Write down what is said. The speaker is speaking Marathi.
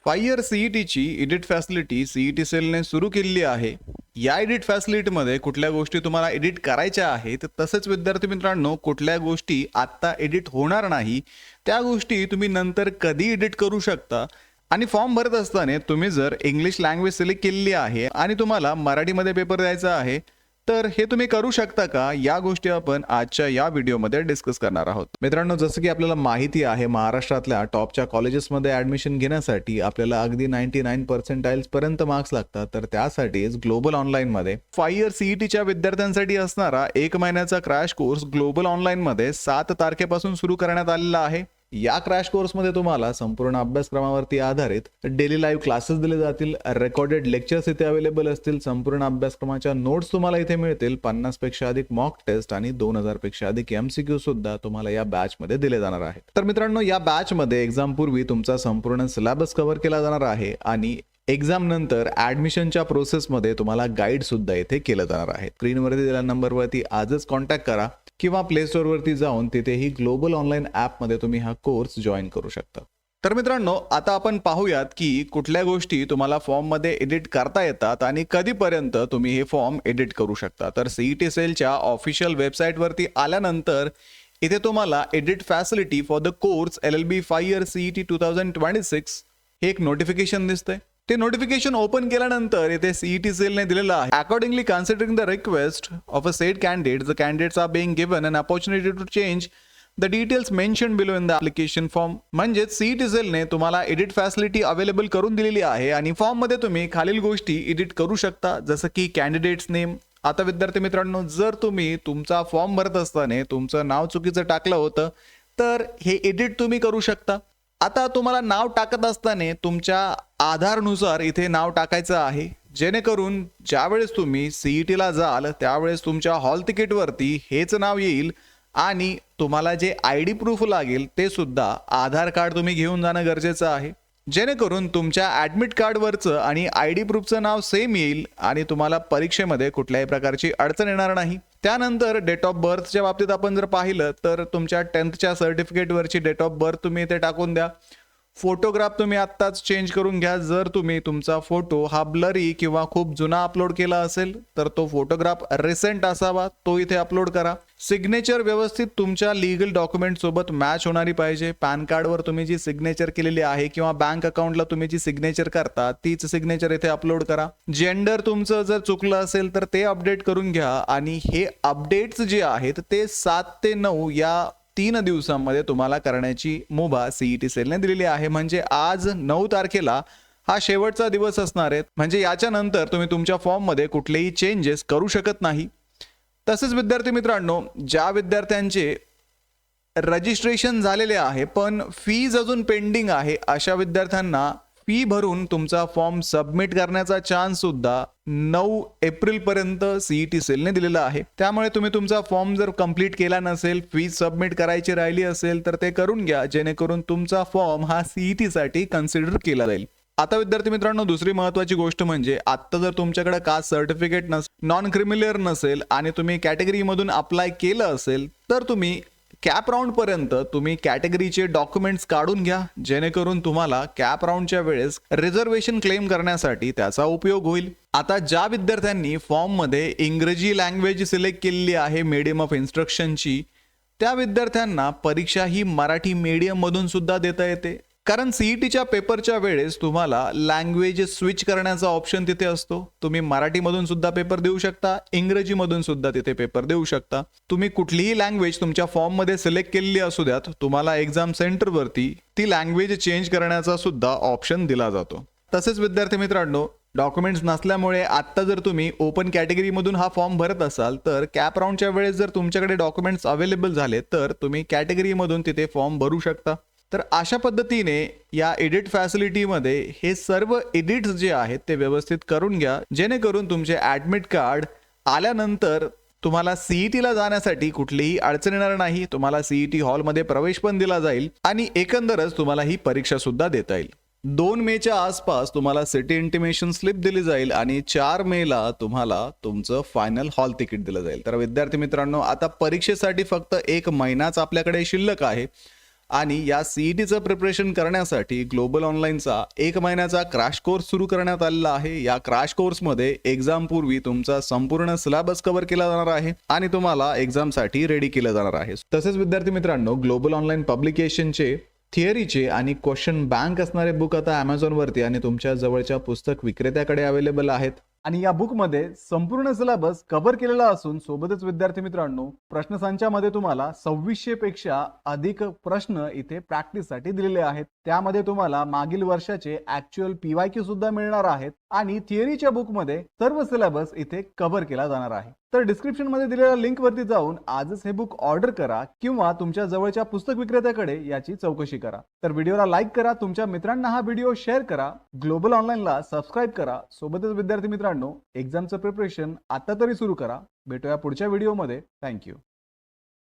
5 इयर सीईटीची एडिट फॅसिलिटी सीईटी सेलने सुरू केलेली आहे. या एडिट फॅसिलिटीमध्ये कुठल्या गोष्टी तुम्हाला एडिट करायच्या आहेत, तसेच विद्यार्थी मित्रांनो कुठल्या गोष्टी आत्ता एडिट होणार नाही त्या गोष्टी तुम्ही नंतर कधी एडिट करू शकता. आणि फॉर्म भरत असताना तुम्ही जर इंग्लिश लँग्वेज सिलेक्ट केलेली आहे आणि तुम्हाला मराठीमध्ये पेपर द्यायचा आहे तर हे तुम्ही करू शकता का, या गोष्टी आपण आजच्या या व्हिडिओमध्ये डिस्कस करणार आहोत. मित्रांनो, जसं की आपल्याला माहिती आहे, महाराष्ट्रातल्या टॉपच्या कॉलेजेसमध्ये ॲडमिशन घेण्यासाठी आपल्याला अगदी 99% पर्यंत मार्क्स लागतात. तर त्यासाठीच ग्लोबल ऑनलाईनमध्ये 5 इयर सीईटीच्या विद्यार्थ्यांसाठी असणारा 1 महिन्याचा क्रॅश कोर्स ग्लोबल ऑनलाईनमध्ये 7 तारखेपासून सुरू करण्यात आलेला आहे. या क्रॅश कोर्समध्ये तुम्हाला संपूर्ण अभ्यासक्रमावरती आधारित डेली लाईव्ह क्लासेस दिले जातील, रेकॉर्डेड लेक्चर्स इथे अवेलेबल असतील, संपूर्ण अभ्यासक्रमाच्या नोट्स तुम्हाला इथे मिळतील, 50 पेक्षा अधिक मॉक टेस्ट आणि 2000 पेक्षा अधिक MCQ सुद्धा तुम्हाला या बॅच मध्ये दिले जाणार आहेत. तर मित्रांनो, या बॅच मध्ये एक्झाम पूर्वी तुमचा संपूर्ण सिलेबस कव्हर केला जाणार आहे आणि एक्झाम नंतर ऍडमिशनच्या प्रोसेसमध्ये तुम्हाला गाईड सुद्धा इथे केलं जाणार आहे. स्क्रीनवरती दिलेल्या नंबरवरती आजच कॉन्टॅक्ट करा किंवा प्ले स्टोअरवरती जाऊन तिथेही ग्लोबल ऑनलाईन ॲपमध्ये तुम्ही हा कोर्स जॉईन करू शकता. तर मित्रांनो, आता आपण पाहूयात की कुठल्या गोष्टी तुम्हाला फॉर्ममध्ये एडिट करता येतात आणि कधीपर्यंत तुम्ही हे फॉर्म एडिट करू शकता. तर सीईटी सेलच्या ऑफिशियल वेबसाईटवरती आल्यानंतर इथे तुम्हाला edit facility for the course LLB 5 year CET 2026 हे एक नोटिफिकेशन दिसतंय. ते नोटिफिकेशन ओपन केल्यानंतर इथे सीईटी सेलने दिलेलं आहे, accordingly considering the request of a set candidate, the candidates are being given an opportunity to change the details mention below in the application form. म्हणजे सीईटी सेलने तुम्हाला एडिट फॅसिलिटी अवेलेबल करून दिलेली आहे आणि फॉर्म मध्ये तुम्ही खालील गोष्टी एडिट करू शकता, जसं की कॅन्डिडेट्स नेम. आता विद्यार्थी मित्रांनो, जर तुम्ही तुमचा फॉर्म भरत असताना तुमचं नाव चुकीचं टाकलं होतं तर हे एडिट तुम्ही करू शकता. आता तुम्हाला नाव टाकत असताना तुमच्या आधारनुसार इथे नाव टाकायचं आहे, जेणेकरून ज्यावेळेस तुम्ही सीईटीला जाल त्यावेळेस तुमच्या हॉल तिकीटवरती हेच नाव येईल आणि तुम्हाला जे ID प्रूफ लागेल ते सुद्धा आधार कार्ड तुम्ही घेऊन जाणं गरजेचं आहे, जेणेकरून तुमच्या ॲडमिट कार्डवरचं आणि ID प्रूफचं नाव सेम येईल आणि तुम्हाला परीक्षेमध्ये कुठल्याही प्रकारची अडचण येणार नाही. त्यानंतर डेट ऑफ बर्थच्या बाबतीत आपण जर पाहिलं तर तुमच्या 10th सर्टिफिकेटवरची डेट ऑफ बर्थ तुम्ही इथे टाकून द्या. फोटोग्राफ तुम्ही आत्ताच चेंज करून घ्या. जर तुम्ही तुमचा फोटो हा ब्लरी किंवा खूप जुना अपलोड केला असेल तर तो फोटोग्राफ रिसेंट असावा, तो इथे अपलोड करा. सिग्नेचर व्यवस्थित तुमच्या लीगल डॉक्युमेंट सोबत मॅच होणारी पाहिजे. पॅन कार्डवर तुम्ही जी सिग्नेचर केलेली आहे किंवा बँक अकाउंटला तुम्ही जी सिग्नेचर करता तीच सिग्नेचर इथे अपलोड करा. जेंडर तुमचं जर चुकलं असेल तर ते अपडेट करून घ्या आणि हे अपडेट्स जे आहेत ते 7 ते 9 या 3 दिवसांमध्ये तुम्हाला करण्याची मुभा सीईटी सेलने दिलेली आहे. म्हणजे आज 9 तारखेला हा शेवटचा दिवस असणार आहे. म्हणजे याच्यानंतर तुम्ही तुमच्या फॉर्ममध्ये कुठलेही चेंजेस करू शकत नाही. तसेच विद्यार्थी मित्रांनो, ज्या विद्यार्थ्यांचे रजिस्ट्रेशन झालेले आहे पण फीज अजून पेंडिंग आहे, अशा विद्यार्थ्यांना फी भरून तुमचा फॉर्म सबमिट करण्याचा चान्स सुद्धा 9 एप्रिल पर्यंत सीईटी सेलने दिलेला आहे. त्यामुळे तुम्ही तुमचा फॉर्म जर कंप्लीट केला नसेल, फीज सबमिट करायची राहिली असेल तर ते करून घ्या, जेणेकरून तुमचा फॉर्म हा सीईटी साठी कन्सिडर केला जाईल. आता विद्यार्थी मित्रांनो, दुसरी महत्वाची गोष्ट म्हणजे आता जर तुमच्याकडे कास्ट सर्टिफिकेट नॉन क्रिमिलियर नसेल आणि तुम्ही कॅटेगरी मधून अप्लाय केलं असेल तर तुम्ही कॅप राऊंड पर्यंत तुम्ही कॅटेगरीचे डॉक्युमेंट्स काढून घ्या, जेणेकरून तुम्हाला कॅप राऊंडच्या वेळेस रिझर्वेशन क्लेम करण्यासाठी त्याचा उपयोग होईल. आता ज्या विद्यार्थ्यांनी फॉर्म मध्ये इंग्रजी लँग्वेज सिलेक्ट केलेली आहे मीडियम ऑफ इन्स्ट्रक्शनची, त्या विद्यार्थ्यांना परीक्षा ही मराठी मीडियम मधून सुद्धा देता येते. कारण सीईटीच्या पेपरच्या वेळेस तुम्हाला लँग्वेज स्विच करण्याचा ऑप्शन तिथे असतो. तुम्ही मराठीमधून सुद्धा पेपर देऊ शकता, इंग्रजीमधून सुद्धा तिथे पेपर देऊ शकता. तुम्ही कुठलीही लँग्वेज तुमच्या फॉर्ममध्ये सिलेक्ट केलेली असू द्यात, तुम्हाला एक्झाम सेंटरवरती ती लँग्वेज चेंज करण्याचा सुद्धा ऑप्शन दिला जातो. तसेच विद्यार्थी मित्रांनो, डॉक्युमेंट्स नसल्यामुळे आत्ता जर तुम्ही ओपन कॅटेगरीमधून हा फॉर्म भरत असाल तर कॅप राऊंडच्या वेळेस जर तुमच्याकडे डॉक्युमेंट्स अवेलेबल झाले तर तुम्ही कॅटेगरीमधून तिथे फॉर्म भरू शकता. तर अशा पद्धतीने या एडिट फॅसिलिटीमध्ये हे सर्व एडिट्स जे आहेत ते व्यवस्थित करून घ्या, जेणेकरून तुमचे ॲडमिट कार्ड आल्यानंतर तुम्हाला सीईटीला जाण्यासाठी कुठलीही अडचण येणार नाही. तुम्हाला सीईटी हॉलमध्ये प्रवेश पण दिला जाईल आणि एकंदरच तुम्हाला ही परीक्षा सुद्धा देता येईल. 2 मेच्या आसपास तुम्हाला सिटी इंटिमेशन स्लिप दिली जाईल आणि 4 मेला तुम्हाला तुमचं फायनल हॉल तिकीट दिलं जाईल. तर विद्यार्थी मित्रांनो, आता परीक्षेसाठी फक्त 1 महिनाच आपल्याकडे शिल्लक आहे आणि या सीईटीचं प्रिपरेशन करण्यासाठी ग्लोबल ऑनलाईनचा 1 महिन्याचा क्रॅश कोर्स सुरू करण्यात आलेला आहे. या क्रॅश कोर्समध्ये एक्झाम पूर्वी तुमचा संपूर्ण सिलेबस कव्हर केला जाणार आहे आणि तुम्हाला एक्झामसाठी रेडी केलं जाणार आहे. तसेच विद्यार्थी मित्रांनो, ग्लोबल ऑनलाईन पब्लिकेशनचे थिअरीचे आणि क्वेश्चन बँक असणारे बुक आता Amazonवरती आणि तुमच्या जवळच्या पुस्तक विक्रेत्याकडे अवेलेबल आहेत. आणि या बुकमध्ये संपूर्ण सिलेबस कव्हर केलेला असून सोबतच विद्यार्थी मित्रांनो, प्रश्नसंचामध्ये तुम्हाला 2600 पेक्षा अधिक प्रश्न इथे प्रॅक्टिससाठी दिलेले आहेत. त्यामध्ये तुम्हाला मागील वर्षाचे ऍक्च्युअल PYQ सुद्धा मिळणार आहेत आणि थिअरीच्या बुकमध्ये सर्व सिलेबस इथे कव्हर केला जाणार आहे. तर डिस्क्रिप्शन मध्ये दिलेल्या लिंक वरती जाऊन आजच हे बुक ऑर्डर करा किंवा तुमच्या जवळच्या पुस्तक विक्रेत्याकडे याची चौकशी करा. तर व्हिडिओला लाईक करा, तुमच्या मित्रांना हा व्हिडिओ शेअर करा, ग्लोबल ऑनलाईनला सबस्क्राईब करा. सोबतच विद्यार्थी मित्रांनो, एक्झामचं प्रिपरेशन आता तरी सुरू करा. भेटूया पुढच्या व्हिडिओमध्ये. थँक्यू.